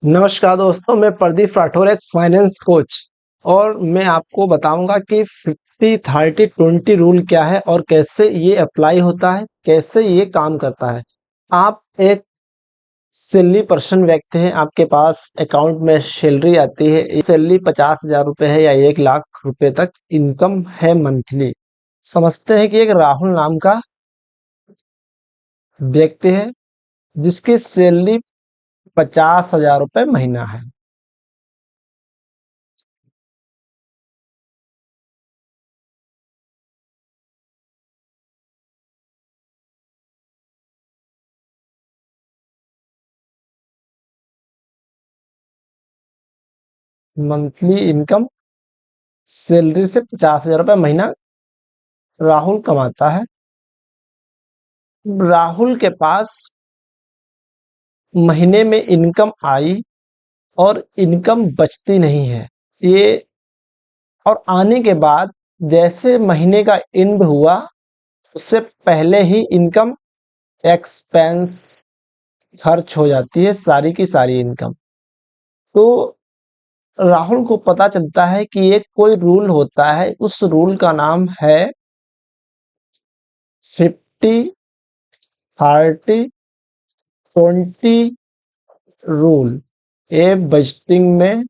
नमस्कार दोस्तों, मैं प्रदीप राठौर एक फाइनेंस कोच और मैं आपको बताऊंगा कि 50-30-20 रूल क्या है और कैसे ये अप्लाई होता है, कैसे ये काम करता है। आप एक सैलरी पर्सन व्यक्ति हैं, आपके पास अकाउंट में सैलरी आती है। ये सैलरी 50,000 रुपये है या 1 लाख रुपए तक इनकम है मंथली। समझते हैं कि एक राहुल नाम का व्यक्ति है जिसकी सैलरी 50,000 रुपये महीना है। मंथली इनकम सैलरी से 50,000 रुपये महीना राहुल कमाता है। राहुल के पास महीने में इनकम आई और इनकम बचती नहीं है। ये और आने के बाद जैसे महीने का एंड हुआ उससे पहले ही इनकम एक्सपेंस खर्च हो जाती है, सारी की सारी इनकम। तो राहुल को पता चलता है कि एक कोई रूल होता है, उस रूल का नाम है 50-30-20 रूल। ये बजटिंग में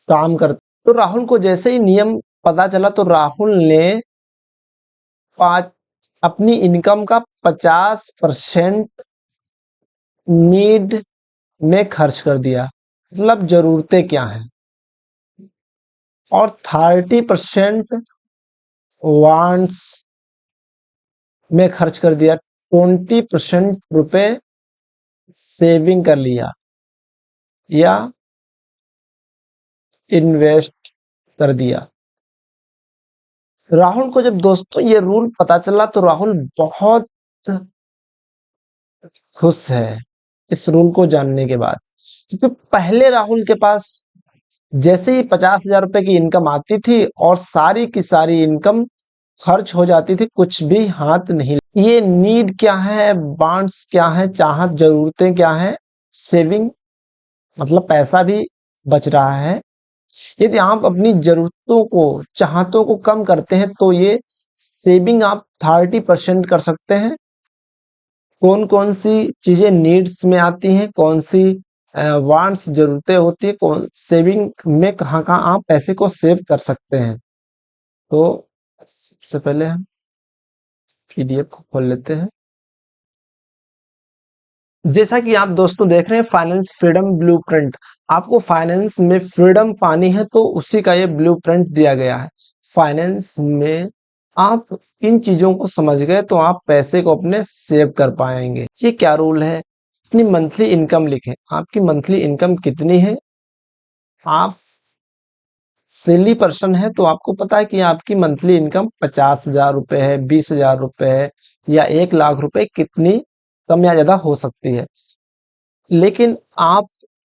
काम करता। तो राहुल को जैसे ही नियम पता चला तो राहुल ने पाँच अपनी इनकम का 50% नीड में खर्च कर दिया, मतलब जरूरतें क्या हैं, और 30% वांट्स में खर्च कर दिया। 20% रुपए सेविंग कर लिया या इन्वेस्ट कर दिया। राहुल को जब दोस्तों ये रूल पता चला तो राहुल बहुत खुश है इस रूल को जानने के बाद, क्योंकि पहले राहुल के पास जैसे ही 50,000 रुपए की इनकम आती थी और सारी की सारी इनकम खर्च हो जाती थी, कुछ भी हाथ नहीं। ये नीड क्या है, वांट्स क्या है, चाहत जरूरतें क्या है, सेविंग मतलब पैसा भी बच रहा है। यदि आप अपनी जरूरतों को, चाहतों को कम करते हैं तो ये सेविंग आप 30% कर सकते हैं। कौन कौन सी चीजें नीड्स में आती हैं, कौन सी वांट्स जरूरतें होती है, कौन सेविंग में कहाँ कहाँ आप पैसे को सेव कर सकते हैं। तो सबसे पहले हम पीडीएफ को खोल लेते हैं। जैसा कि आप दोस्तों देख रहे हैं फाइनेंस फ्रीडम ब्लूप्रिंट। आपको फाइनेंस में फ्रीडम पानी है तो उसी का ये ब्लूप्रिंट दिया गया है। फाइनेंस में आप इन चीजों को समझ गए तो आप पैसे को अपने सेव कर पाएंगे। ये क्या रूल है, अपनी मंथली इनकम लिखें। आपकी मंथली इनकम कितनी है। आप सैलरी पर्सन है तो आपको पता है कि आपकी मंथली इनकम 50,000 रुपए है, 20,000 रुपए है या 1 लाख रुपए, कितनी कम या ज्यादा हो सकती है। लेकिन आप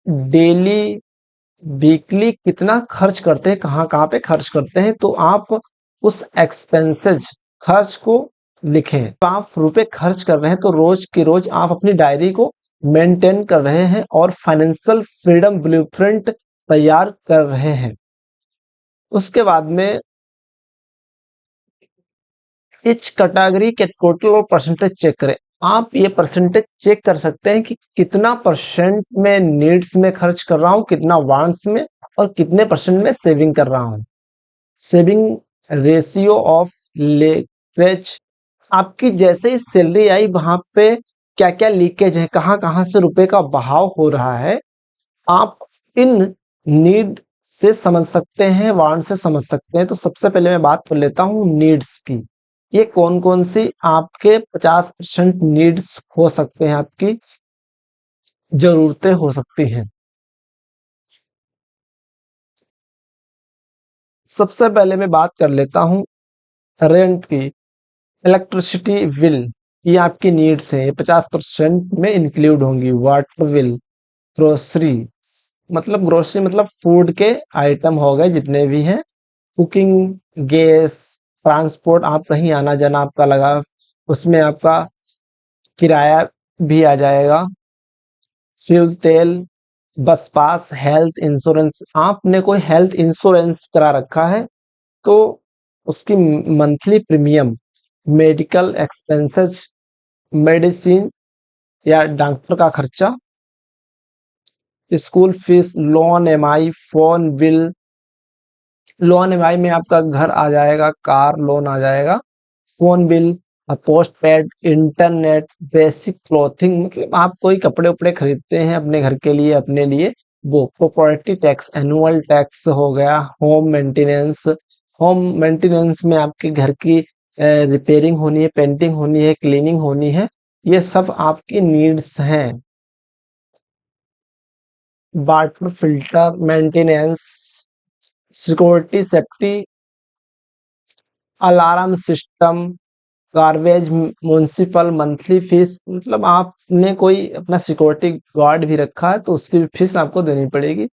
डेली, वीकली कितना खर्च करते हैं, कहाँ कहाँ पे खर्च करते हैं, तो आप उस एक्सपेंसेस खर्च को लिखें। तो आप रुपए खर्च कर रहे हैं तो रोज की रोज आप अपनी डायरी को मेंटेन कर रहे हैं और फाइनेंशियल फ्रीडम ब्लूप्रिंट तैयार कर रहे हैं। उसके बाद में इच कैटेगरी के टोटल और परसेंटेज चेक करें। आप ये परसेंटेज चेक कर सकते हैं कि कितना परसेंट में नीड्स में खर्च कर रहा हूं, कितना वांट्स में, और कितने परसेंट में सेविंग कर रहा हूं। Saving ratio of leverage. आपकी जैसे ही सैलरी आई वहां पे क्या क्या लीकेज है, कहाँ कहाँ से रुपए का बहाव हो रहा है, आप इन नीड से समझ सकते हैं, वांट से समझ सकते हैं। तो सबसे पहले मैं बात कर लेता हूँ नीड्स की। ये कौन कौन सी आपके 50% नीड्स हो सकते हैं, आपकी जरूरतें हो सकती हैं। सबसे पहले मैं बात कर लेता हूँ रेंट की। इलेक्ट्रिसिटी बिल, ये आपकी नीड्स है, 50% में इंक्लूड होंगी। वाटर बिल, ग्रोसरी, मतलब ग्रोसरी मतलब फूड के आइटम हो गए जितने भी हैं, कुकिंग गैस, ट्रांसपोर्ट, आप कहीं आना जाना आपका लगा, उसमें आपका किराया भी आ जाएगा। फ्यूल तेल, बस पास, हेल्थ इंश्योरेंस, आपने कोई हेल्थ इंश्योरेंस करा रखा है तो उसकी monthly premium, medical expenses, medicine या डॉक्टर का खर्चा, school fees, loan EMI, phone bill. Loan EMI में आपका घर आ जाएगा, कार लोन आ जाएगा, phone bill, post paid, internet, basic clothing, मतलब आप कोई कपड़े उपड़े खरीदते हैं अपने घर के लिए, अपने लिए, वो प्रॉपर्टी टैक्स, एनुअल टैक्स हो गया, होम मेंटेनेंस। होम मेंटेनेंस में आपके घर की रिपेयरिंग होनी है, पेंटिंग होनी है, क्लीनिंग होनी है, ये सब आपकी नीड्स हैं। Water filter maintenance, security safety, alarm system, garbage, municipal monthly fees, मतलब आपने कोई अपना सिक्योरिटी गार्ड भी रखा है तो उसकी भी फीस आपको देनी पड़ेगी।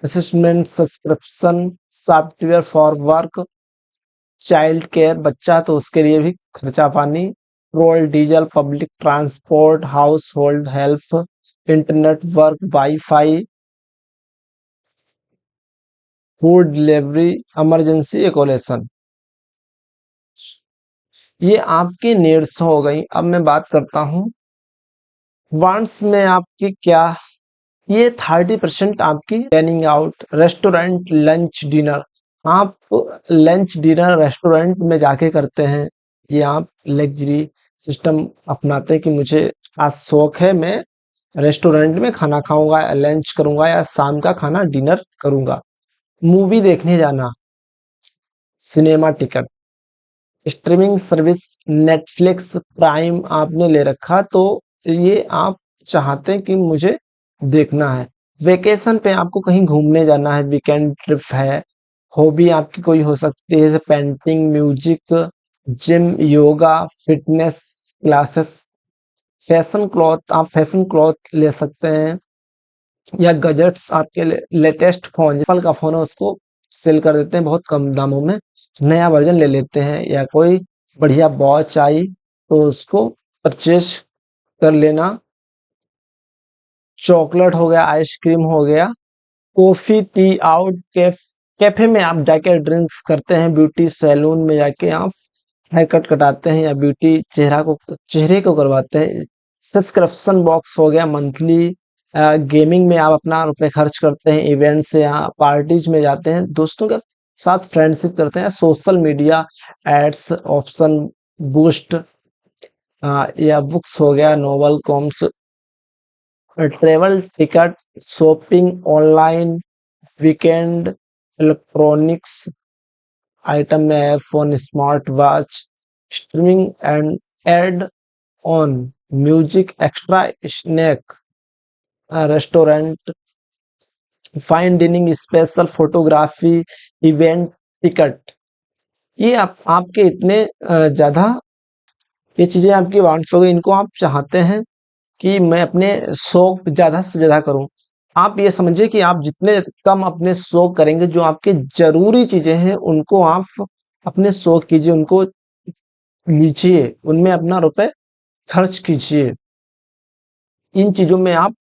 Assessment, subscription, software for work, child care, बच्चा तो उसके लिए भी खर्चा पानी, petrol diesel, public transport, household help, internet work, wifi, food delivery, emergency एकोलेशन। ये आपकी नीड्स हो गई। अब मैं बात करता हूँ वांट्स में आपकी क्या। ये 30% आपकी dining out, restaurant, lunch dinner. आप लंच डिनर रेस्टोरेंट में जाके करते हैं, ये आप लग्जरी सिस्टम अपनाते हैं कि मुझे आज शौक है, मैं रेस्टोरेंट में खाना खाऊंगा या लंच करूंगा या शाम का खाना डिनर करूंगा। मूवी देखने जाना, cinema ticket, streaming service, Netflix, prime आपने ले रखा तो ये आप चाहते हैं कि मुझे देखना है। वेकेशन पे आपको कहीं घूमने जाना है, वीकेंड ट्रिप है। हॉबी आपकी कोई हो सकती है जैसे painting, music, gym, yoga, fitness classes, fashion cloth, आप फैशन क्लॉथ ले सकते हैं, या गजट्स आपके लेटेस्ट फोन, एप्पल का फोन है उसको सेल कर देते हैं बहुत कम दामों में, नया वर्जन ले लेते हैं, या कोई बढ़िया वॉच आई तो उसको परचेज कर लेना। चॉकलेट हो गया, आइसक्रीम हो गया, कॉफी, टी आउट, कैफे में आप जाके ड्रिंक्स करते हैं, ब्यूटी सैलून में जाके आप हेयर कट कटाते हैं या ब्यूटी चेहरे को करवाते हैं। सब्सक्रिप्शन बॉक्स हो गया मंथली। गेमिंग में आप अपना रुपए खर्च करते हैं, इवेंट्स या पार्टीज में जाते हैं, दोस्तों के साथ फ्रेंडशिप करते हैं। Social media ads option, boost, या बुक्स हो गया, नोवेल कॉम्स, travel ticket, shopping online, weekend, electronics item में earphone, smartwatch, streaming and add on, music, extra snack, restaurant, fine dining, special photography, event ticket. ये आपके इतने ज्यादा, ये चीजें आपकी वांट्स हो गई, इनको आप चाहते हैं कि मैं अपने शौक ज्यादा से ज्यादा करूं। आप ये समझिए कि आप जितने कम अपने शौक करेंगे, जो आपके जरूरी चीजें हैं उनको आप अपने शौक कीजिए, उनको लीजिए, उनमें अपना रुपए खर्च कीजिए। इन चीजों में आप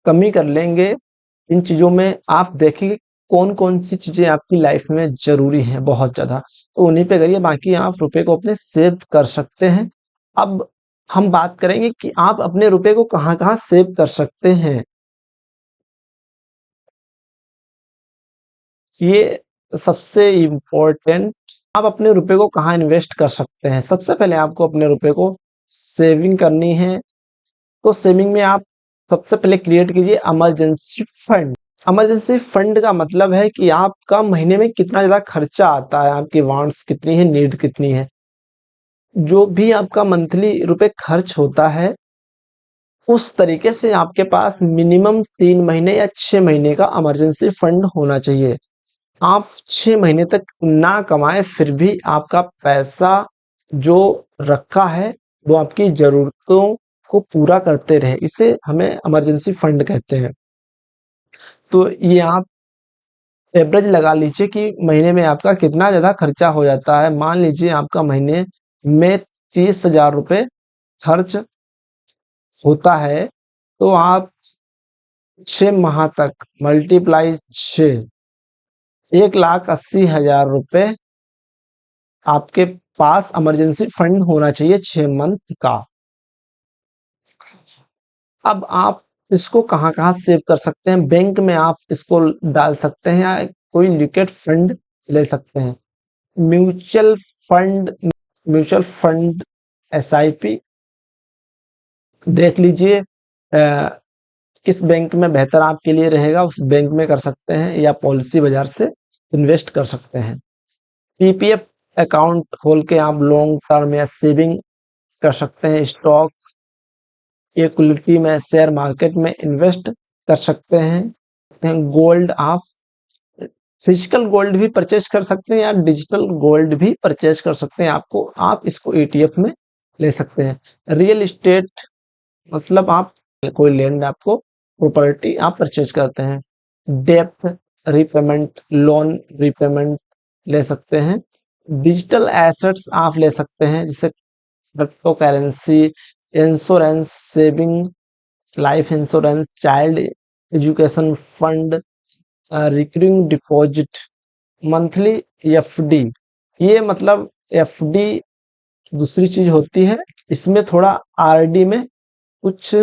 कमी कर लेंगे, इन चीजों में आप देखेंगे कौन कौन सी चीजें आपकी लाइफ में जरूरी हैं बहुत ज्यादा, तो उन्हीं पे करिए, बाकी आप रुपए को अपने सेव कर सकते हैं। अब हम बात करेंगे कि आप अपने रुपए को कहाँ कहाँ सेव कर सकते हैं। ये सबसे इम्पोर्टेंट, आप अपने रुपए को कहाँ इन्वेस्ट कर सकते हैं। सबसे पहले आपको अपने रुपए को सेविंग करनी है, तो सेविंग में आप सबसे पहले क्रिएट कीजिए इमरजेंसी फंड। इमरजेंसी फंड का मतलब है कि आपका महीने में कितना ज्यादा खर्चा आता है, आपकी वांट्स कितनी है, नीड कितनी है, जो भी आपका मंथली रुपए खर्च होता है उस तरीके से आपके पास मिनिमम 3 महीने या 6 महीने का इमरजेंसी फंड होना चाहिए। आप 6 महीने तक ना कमाए फिर भी आपका पैसा जो रखा है वो आपकी जरूरतों को पूरा करते रहे, इसे हमें इमरजेंसी फंड कहते हैं। तो ये आप एवरेज लगा लीजिए कि महीने में आपका कितना ज्यादा खर्चा हो जाता है। मान लीजिए आपका महीने में 30,000 रुपये खर्च होता है, तो आप 6 माह तक मल्टीप्लाई 6, 1,80,000 रुपए आपके पास इमरजेंसी फंड होना चाहिए 6 मंथ का। अब आप इसको कहाँ-कहाँ सेव कर सकते हैं? बैंक में आप इसको डाल सकते हैं या कोई लिक्विड फंड ले सकते हैं। Mutual fund mutual fund SIP देख लीजिए किस बैंक में बेहतर आपके लिए रहेगा, उस बैंक में कर सकते हैं या पॉलिसी बाजार से इन्वेस्ट कर सकते हैं। पीपीएफ अकाउंट खोल के आप लॉन्ग टर्म या सेविंग कर सकते हैं। स्टॉक इक्विटी में, शेयर मार्केट में इन्वेस्ट कर सकते हैं। गोल्ड आप फिजिकल गोल्ड भी परचेज कर सकते हैं या डिजिटल गोल्ड भी परचेज कर सकते हैं। आप इसको ईटीएफ में ले सकते हैं। रियल एस्टेट मतलब आप कोई लैंड, आपको प्रॉपर्टी आप परचेज करते हैं। डेप्ट रीपेमेंट, लोन रीपेमेंट ले सकते हैं। डिजिटल एसेट्स आप ले सकते हैं जैसे crypto currency, insurance, saving, life insurance, child education fund, recurring deposit, monthly FD. ये मतलब एफडी दूसरी चीज होती है, इसमें थोड़ा आरडी में कुछ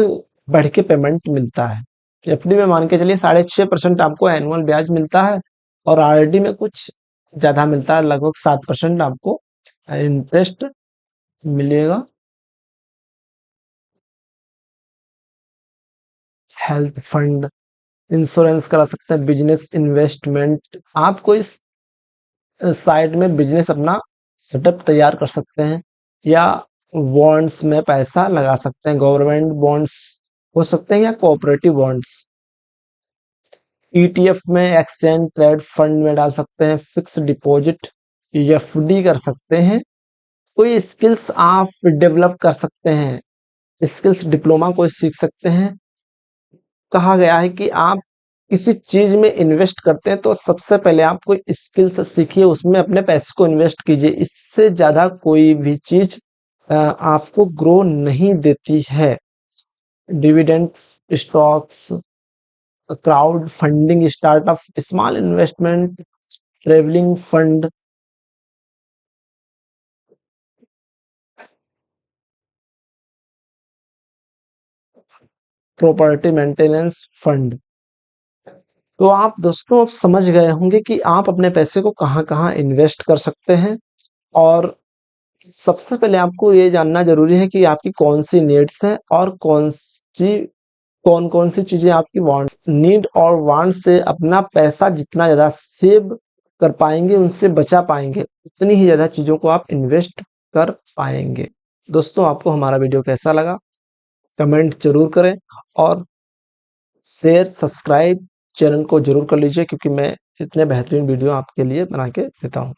बढ़ के पेमेंट मिलता है। एफडी में मान के चलिए 6.5% आपको एनुअल ब्याज मिलता है और आरडी में कुछ ज्यादा मिलता है, लगभग 7% आपको इंटरेस्ट मिलेगा। हेल्थ फंड, इंश्योरेंस करा सकते हैं। बिजनेस इन्वेस्टमेंट, आप कोई साइड में बिजनेस अपना सेटअप तैयार कर सकते हैं या बॉन्ड्स में पैसा लगा सकते हैं। गवर्नमेंट बॉन्ड्स हो सकते हैं या कोऑपरेटिव बॉन्ड्स। ईटीएफ में, एक्सचेंज ट्रेड फंड में डाल सकते हैं। फिक्स डिपॉजिट, एफडी कर सकते हैं। कोई स्किल्स आप डेवलप कर सकते हैं, स्किल्स डिप्लोमा कोई सीख सकते हैं। कहा गया है कि आप किसी चीज में इन्वेस्ट करते हैं तो सबसे पहले आप कोई स्किल्स सीखिए, उसमें अपने पैसे को इन्वेस्ट कीजिए। इससे ज्यादा कोई भी चीज आपको ग्रो नहीं देती है। Dividends, stocks, crowd funding, startup, small investment, travelling fund, property maintenance fund. तो आप दोस्तों अब समझ गए होंगे कि आप अपने पैसे को कहाँ कहाँ इन्वेस्ट कर सकते हैं। और सबसे पहले आपको ये जानना जरूरी है कि आपकी कौन सी नीड्स हैं और कौन कौन सी चीजें आपकी वांट। नीड और वांट से अपना पैसा जितना ज्यादा सेव कर पाएंगे, उनसे बचा पाएंगे, उतनी ही ज्यादा चीजों को आप इन्वेस्ट कर पाएंगे। दोस्तों आपको हमारा वीडियो कैसा लगा कमेंट जरूर करें और शेयर सब्सक्राइब चैनल को जरूर कर लीजिए, क्योंकि मैं इतने बेहतरीन वीडियो आपके लिए बना के देता हूँ।